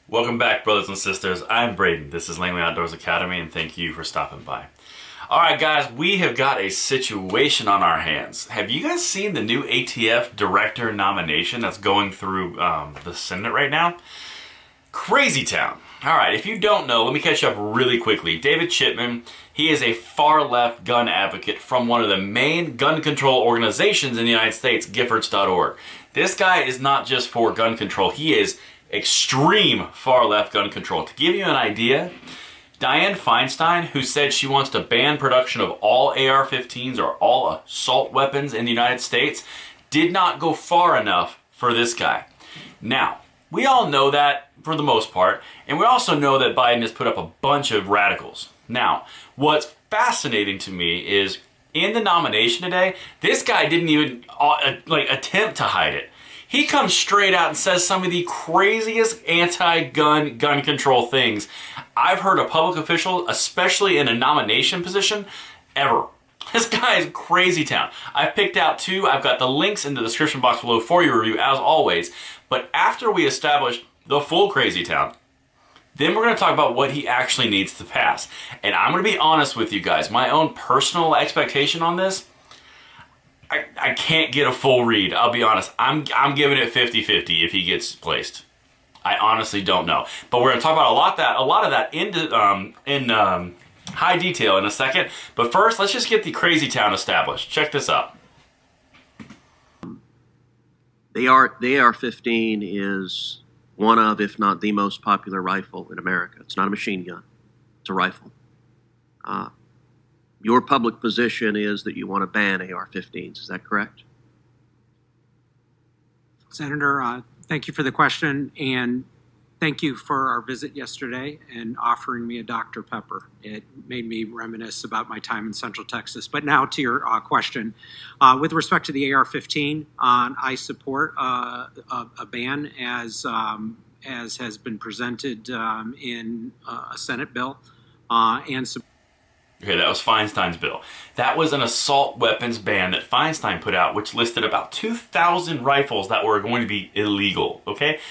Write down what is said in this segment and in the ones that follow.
Welcome back, brothers and sisters. I'm Braden. This is Langley Outdoors Academy, and thank you for stopping by. Alright guys, we have got a situation on our hands. Have you guys seen the new ATF director nomination that's going through the Senate right now? Crazy town. Alright, if you don't know, let me catch you up really quickly. David Chipman, he is a far-left gun advocate from one of the main gun control organizations in the United States, Giffords.org. This guy is not just for gun control, he is extreme far-left gun control. To give you an idea, Dianne Feinstein, who said she wants to ban production of all AR-15s or all assault weapons in the United States, did not go far enough for this guy. Now, we all know that for the most part, and we also know that Biden has put up a bunch of radicals. Now, what's fascinating to me is in the nomination today, this guy didn't even attempt to hide it. He comes straight out and says some of the craziest anti-gun, gun control things I've heard a public official, especially in a nomination position, ever. This guy is crazy town. I've picked out two. I've got the links in the description box below for your review, as always. But after we establish the full crazy town, then we're going to talk about what he actually needs to pass. And I'm going to be honest with you guys. My own personal expectation on this, I can't get a full read. I'll be honest. I'm giving it 50-50 if he gets placed. I honestly don't know. But we're going to talk about a lot of that in high detail in a second. But first, let's just get the crazy town established. Check this out. The AR-15 is one of, if not the most popular rifle in America. It's not a machine gun. It's a rifle. Your public position is that you want to ban AR-15s. Is that correct? Senator, thank you for the question, and thank you for our visit yesterday and offering me a Dr. Pepper. It made me reminisce about my time in Central Texas. But now to your question. With respect to the AR-15, I support a ban as has been presented in a Senate bill and Okay, that was Feinstein's bill. That was an assault weapons ban that Feinstein put out, which listed about 2,000 rifles that were going to be illegal, okay?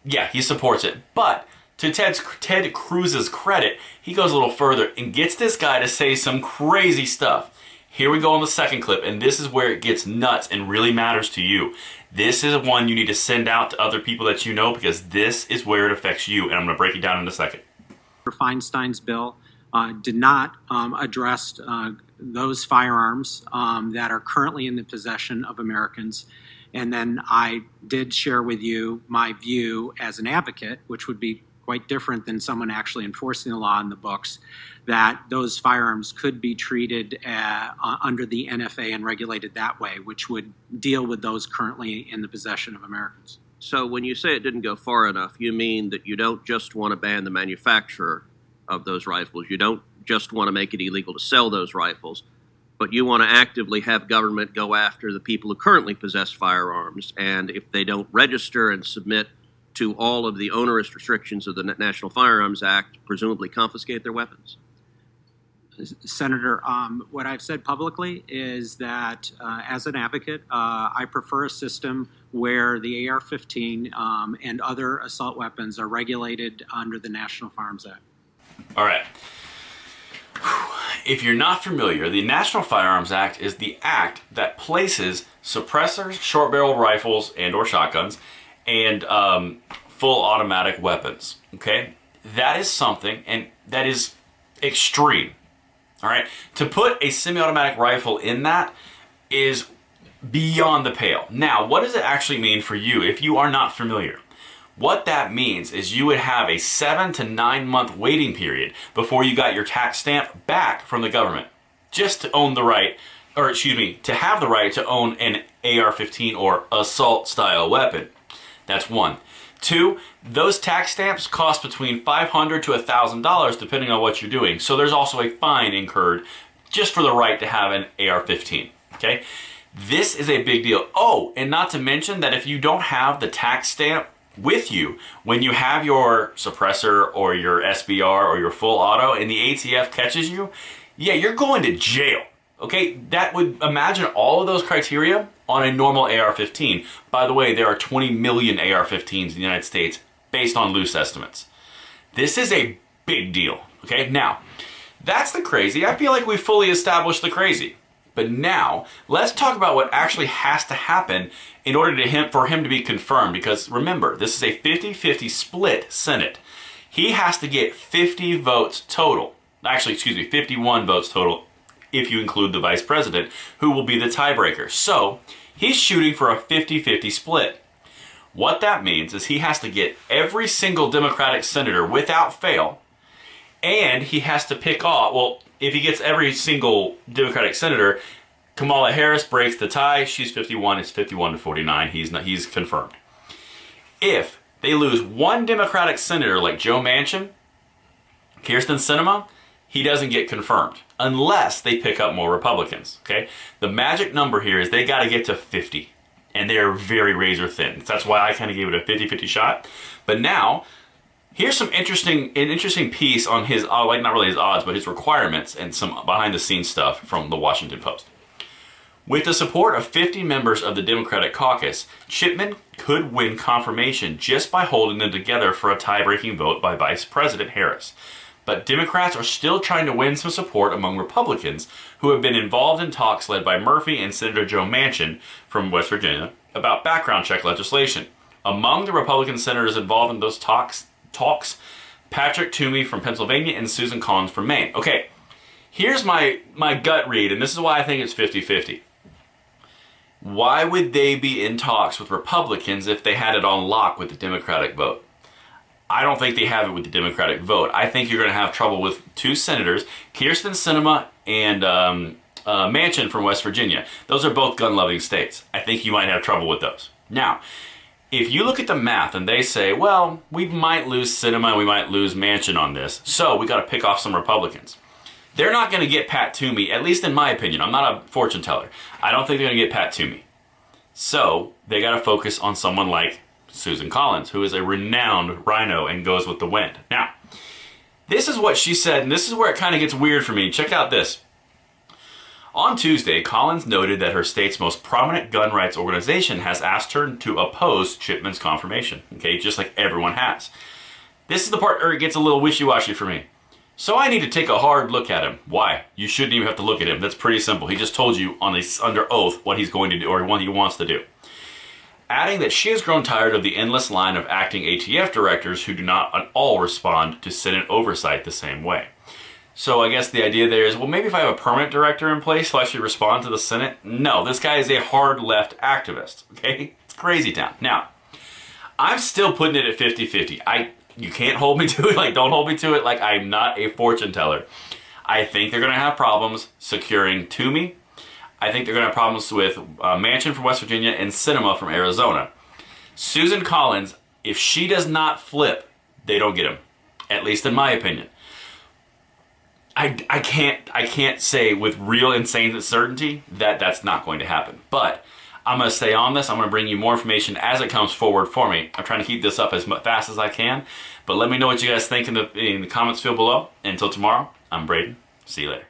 Yeah, he supports it. But to Ted Cruz's credit, he goes a little further and gets this guy to say some crazy stuff. Here we go on the second clip, and this is where it gets nuts and really matters to you. This is one you need to send out to other people that you know, because this is where it affects you, and I'm going to break it down in a second. Feinstein's bill did not address those firearms that are currently in the possession of Americans. And then I did share with you my view as an advocate, which would be quite different than someone actually enforcing the law in the books, that those firearms could be treated under the NFA and regulated that way, which would deal with those currently in the possession of Americans. So when you say it didn't go far enough, you mean that you don't just want to ban the manufacturer of those rifles. You don't just want to make it illegal to sell those rifles, but you want to actively have government go after the people who currently possess firearms, and if they don't register and submit to all of the onerous restrictions of the National Firearms Act, presumably confiscate their weapons. Senator, what I've said publicly is that as an advocate, I prefer a system where the AR-15 and other assault weapons are regulated under the National Firearms Act. All right. If you're not familiar, the National Firearms Act is the act that places suppressors, short-barreled rifles and or shotguns, and full automatic weapons, okay? That is something, and that is extreme, all right? To put a semi-automatic rifle in that is beyond the pale. Now, what does it actually mean for you if you are not familiar? What that means is you would have a 7 to 9 month waiting period before you got your tax stamp back from the government just to own the right, or excuse me, to have the right to own an AR-15 or assault style weapon. That's one. Two, those tax stamps cost between $500 to $1,000 depending on what you're doing. So there's also a fine incurred just for the right to have an AR-15, okay? This is a big deal. Oh, and not to mention that if you don't have the tax stamp with you when you have your suppressor or your SBR or your full auto and the ATF catches you, yeah, you're going to jail. Okay, that would imagine all of those criteria on a normal AR-15. By the way, there are 20 million AR-15s in the United States based on loose estimates. This is a big deal, okay? Now, that's the crazy. I feel like we fully established the crazy. But now, let's talk about what actually has to happen in order for him to be confirmed. Because remember, this is a 50-50 split Senate. He has to get 50 votes total. Actually, excuse me, 51 votes total if you include the vice president, who will be the tiebreaker. So, he's shooting for a 50-50 split. What that means is he has to get every single Democratic senator without fail, and he has to pick off, well, if he gets every single Democratic senator, Kamala Harris breaks the tie. She's 51. It's 51-49. He's confirmed. If they lose one Democratic senator like Joe Manchin, Kyrsten Sinema, he doesn't get confirmed unless they pick up more Republicans. Okay, the magic number here is they got to get to 50, and they are very razor thin. That's why I kind of gave it a 50-50 shot. But now, here's an interesting piece on his, like not really his odds, but his requirements and some behind the scenes stuff from the Washington Post. With the support of 50 members of the Democratic caucus, Chipman could win confirmation just by holding them together for a tie-breaking vote by Vice President Harris. But Democrats are still trying to win some support among Republicans who have been involved in talks led by Murphy and Senator Joe Manchin from West Virginia about background check legislation. Among the Republican senators involved in those talks, Patrick Toomey from Pennsylvania and Susan Collins from Maine. Okay, here's my gut read, and this is why I think it's 50-50. Why would they be in talks with Republicans if they had it on lock with the Democratic vote? I don't think they have it with the Democratic vote. I think you're going to have trouble with two senators, Kyrsten Sinema and Manchin from West Virginia. Those are both gun-loving states. I think you might have trouble with those. Now, if you look at the math and they say, well, we might lose Sinema, we might lose Manchin on this, so we got to pick off some Republicans. They're not going to get Pat Toomey, at least in my opinion. I'm not a fortune teller. I don't think they're going to get Pat Toomey. So they got to focus on someone like Susan Collins, who is a renowned rhino and goes with the wind. Now, this is what she said, and this is where it kind of gets weird for me. Check out this. On Tuesday, Collins noted that her state's most prominent gun rights organization has asked her to oppose Chipman's confirmation, okay, just like everyone has. This is the part where it gets a little wishy-washy for me. So I need to take a hard look at him. Why? You shouldn't even have to look at him. That's pretty simple. He just told you under oath what he's going to do, or what he wants to do. Adding that she has grown tired of the endless line of acting ATF directors who do not at all respond to Senate oversight the same way. So I guess the idea there is, well, maybe if I have a permanent director in place, he'll actually respond to the Senate. No, this guy is a hard left activist, okay? It's crazy town. Now, I'm still putting it at 50-50. You can't hold me to it, like don't hold me to it, like I'm not a fortune teller. I think they're going to have problems securing Toomey. I think they're going to have problems with Manchin from West Virginia and Sinema from Arizona. Susan Collins, if she does not flip, they don't get him. At least in my opinion. I can't say with real insane certainty that that's not going to happen. But I'm going to stay on this. I'm going to bring you more information as it comes forward for me. I'm trying to keep this up as fast as I can. But let me know what you guys think in the comments field below. Until tomorrow, I'm Braden. See you later.